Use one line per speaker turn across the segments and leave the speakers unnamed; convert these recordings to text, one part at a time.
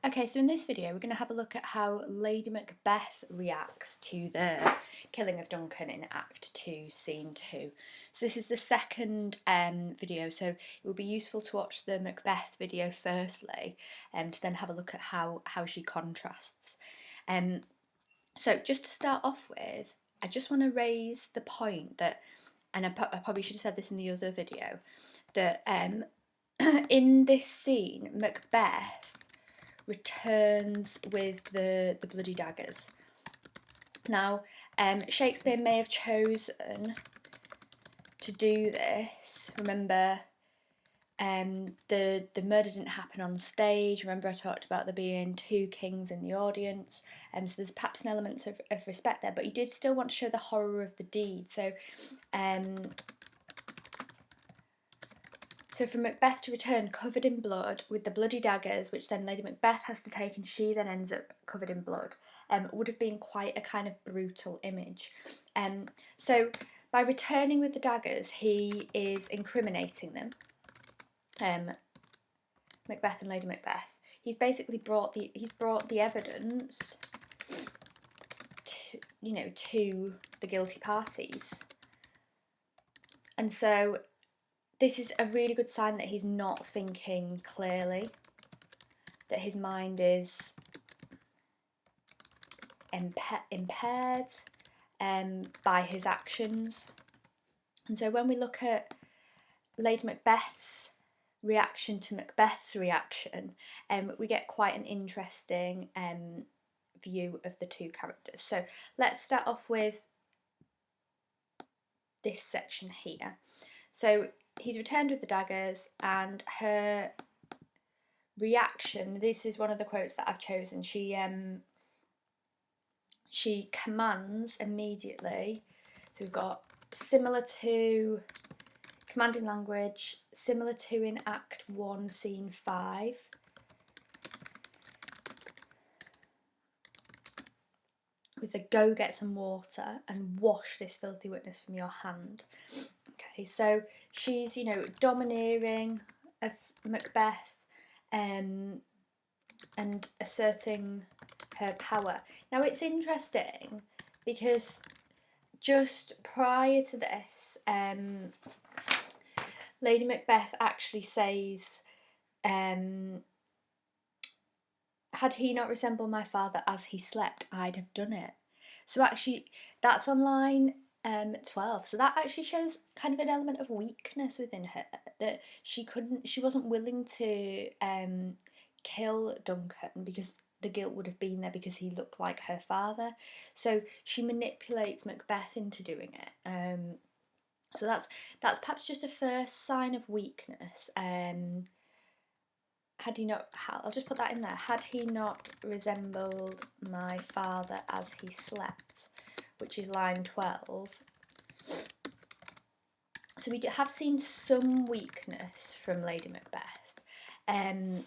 Okay, so in this video we're going to have a look at how Lady Macbeth reacts to the killing of Duncan in Act 2, Scene 2. So this is the second video, so it will be useful to watch the Macbeth video firstly and to then have a look at how she contrasts. So just to start off with, I just want to raise the point that, and I probably should have said this in the other video, that in this scene Macbeth returns with the bloody daggers. Now, Shakespeare may have chosen to do this. Remember, the murder didn't happen on stage. Remember, I talked about there being two kings in the audience, so there's perhaps an element of respect there. But he did still want to show the horror of the deed. So for Macbeth to return covered in blood with the bloody daggers, which then Lady Macbeth has to take and she then ends up covered in blood, would have been quite a kind of brutal image. So by returning with the daggers, he is incriminating them, Macbeth and Lady Macbeth. He's basically brought the evidence to the guilty parties, and so this is a really good sign that he's not thinking clearly, that his mind is impaired by his actions. And so when we look at Lady Macbeth's reaction to Macbeth's reaction, we get quite an interesting view of the two characters. So let's start off with this section here. So he's returned with the daggers, and her reaction, this is one of the quotes that I've chosen, she commands immediately. So we've got similar to commanding language, similar to in Act 1, Scene 5. With the go get some water and wash this filthy witness from your hand. Okay, so she's, domineering of Macbeth and asserting her power. Now it's interesting because just prior to this, Lady Macbeth actually says, had he not resembled my father as he slept, I'd have done it. So actually, that's on line 12. So that actually shows kind of an element of weakness within her, that she wasn't willing to kill Duncan because the guilt would have been there because he looked like her father. So she manipulates Macbeth into doing it. So that's perhaps just a first sign of weakness. Had he not, I'll just put that in there, had he not resembled my father as he slept, which is line 12. So we have seen some weakness from Lady Macbeth, but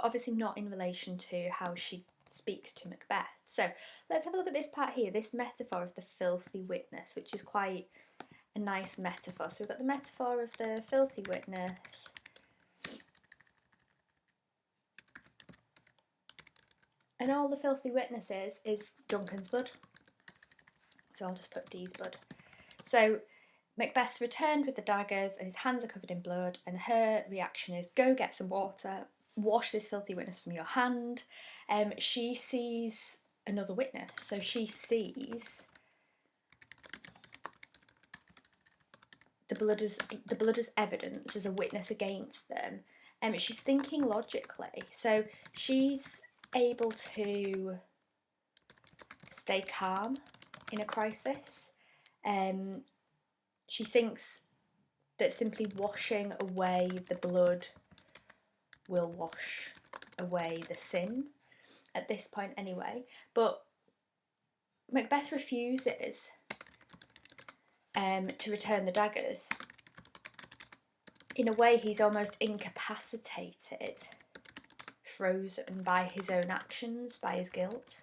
obviously not in relation to how she speaks to Macbeth. So let's have a look at this part here, this metaphor of the filthy witness, which is quite a nice metaphor. So we've got the metaphor of the filthy witness, and all the filthy witnesses is Duncan's blood. So I'll just put Dee's blood. So Macbeth's returned with the daggers and his hands are covered in blood, and her reaction is, go get some water, wash this filthy witness from your hand. She sees another witness, so she sees the blood as evidence, as a witness against them. She's thinking logically, so she's able to stay calm in a crisis. She thinks that simply washing away the blood will wash away the sin, at this point anyway. But Macbeth refuses to return the daggers. In a way, he's almost incapacitated, frozen by his own actions, by his guilt.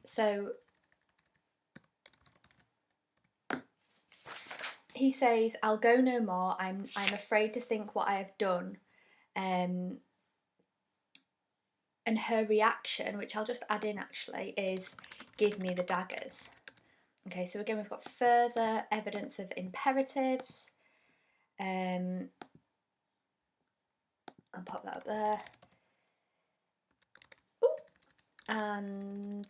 So he says, I'll go no more, I'm afraid to think what I have done, And her reaction, which I'll just add in actually, is give me the daggers. Okay, so again we've got further evidence of imperatives. I'll pop that up there. Ooh. And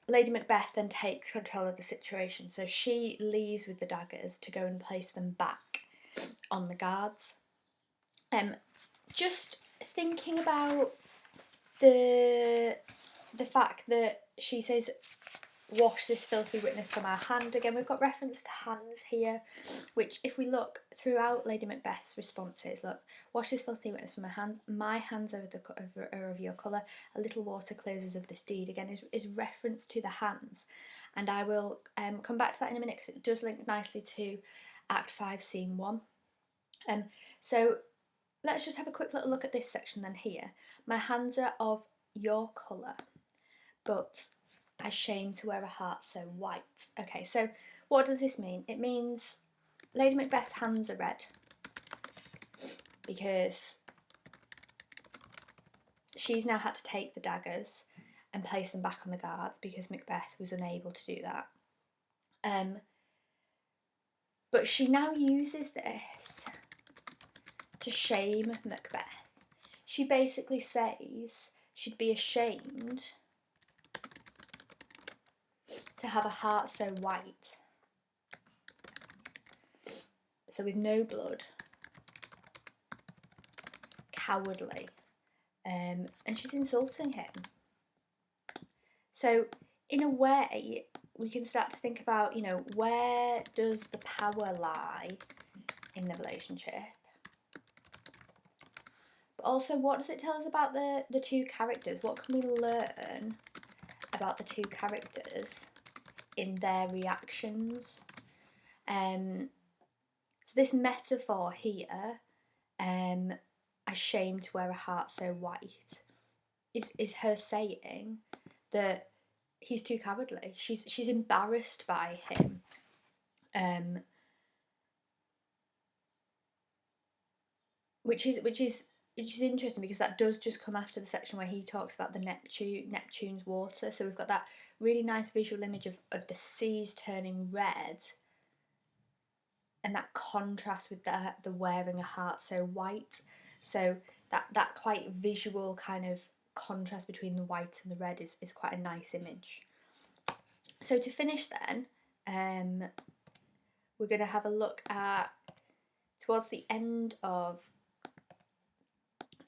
Lady Macbeth then takes control of the situation. So she leaves with the daggers to go and place them back on the guards. Just thinking about the fact that she says, wash this filthy witness from our hand. Again, we've got reference to hands here, which if we look throughout Lady Macbeth's responses, look, wash this filthy witness from my hands are of your colour, a little water clears us of this deed. Again, is reference to the hands, and I will come back to that in a minute because it does link nicely to Act 5, Scene 1. So let's just have a quick little look at this section then here. My hands are of your colour, but I shame to wear a heart so white. Okay, so what does this mean? It means Lady Macbeth's hands are red because she's now had to take the daggers and place them back on the guards because Macbeth was unable to do that. But she now uses this to shame Macbeth. She basically says she'd be ashamed to have a heart so white, so with no blood, cowardly, and she's insulting him. So in a way we can start to think about, you know, where does the power lie in the relationship, but also what does it tell us about the two characters? What can we learn about the two characters in their reactions? So this metaphor here, I shame to wear a heart so white, is her saying that he's too cowardly. She's embarrassed by him. Which is interesting because that does just come after the section where he talks about the Neptune's water. So we've got that really nice visual image of the seas turning red, and that contrast with the wearing a heart so white. So that quite visual kind of contrast between the white and the red is quite a nice image. So to finish then, we're going to have a look at, towards the end of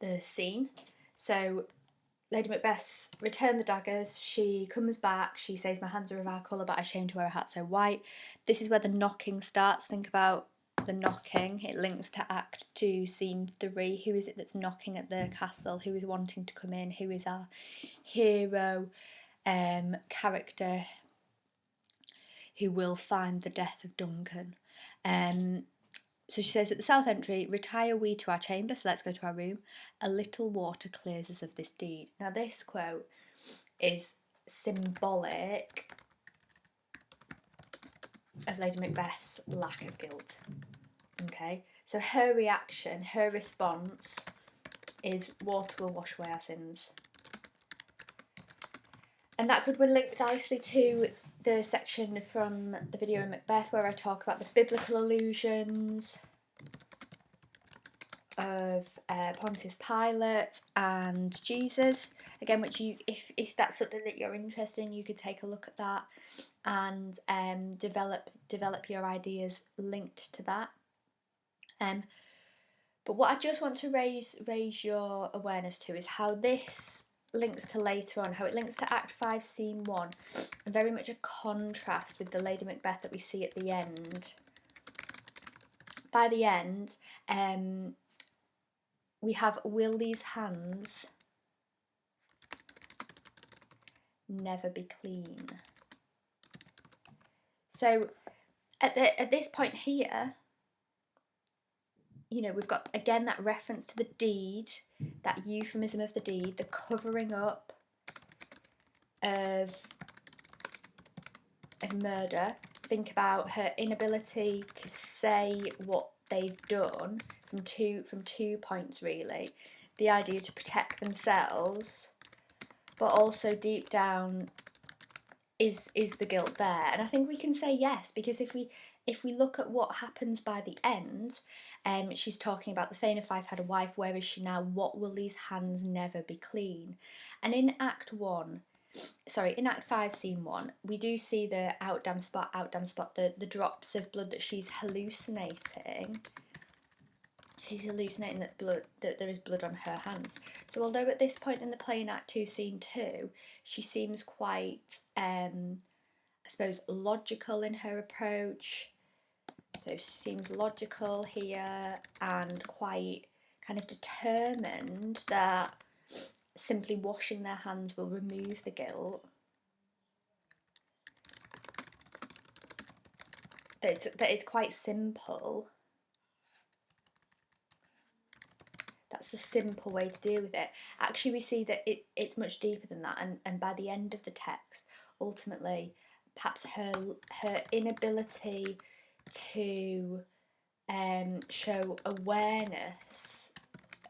the scene. So Lady Macbeth's returned the daggers, she comes back, she says, my hands are of our colour, but I shame to wear a heart so white. This is where the knocking starts. Think about the knocking. It links to Act 2, Scene 3. Who is it that's knocking at the castle? Who is wanting to come in? Who is our hero character who will find the death of Duncan? So she says, at the south entry, retire we to our chamber, so let's go to our room. A little water clears us of this deed. Now this quote is symbolic of Lady Macbeth's lack of guilt. Okay, so her reaction, her response is, water will wash away our sins. And that could link nicely to the section from the video in Macbeth where I talk about the biblical allusions of Pontius Pilate and Jesus. Again, which you, if that's something that you're interested in, you could take a look at that and develop your ideas linked to that. But what I just want to raise your awareness to is how this links to later on, how it links to Act 5, Scene 1, and very much a contrast with the Lady Macbeth that we see at the end. By the end, we have, will these hands never be clean? So at this point here, you know, we've got again that reference to the deed, that euphemism of the deed, the covering up of murder. Think about her inability to say what they've done from two points really. the idea to protect themselves, but also deep down, is the guilt there? And I think we can say yes, because if we look at what happens by the end, she's talking about the saying, if I've had a wife, where is she now? What will these hands never be clean? And in Act 5, Scene 1, we do see the out damn spot, the drops of blood that she's hallucinating. She's hallucinating that there is blood on her hands. So although at this point in the play in Act 2, Scene 2, she seems quite, I suppose, logical in her approach. So she seems logical here and quite kind of determined that simply washing their hands will remove the guilt. That it's quite simple. That's the simple way to deal with it. Actually, we see that it's much deeper than that, and by the end of the text, ultimately, perhaps her inability to show awareness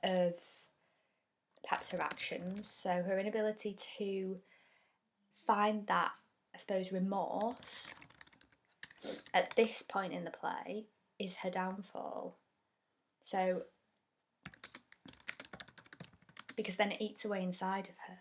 of perhaps her actions, so her inability to find that, I suppose, remorse at this point in the play is her downfall. So, because then it eats away inside of her.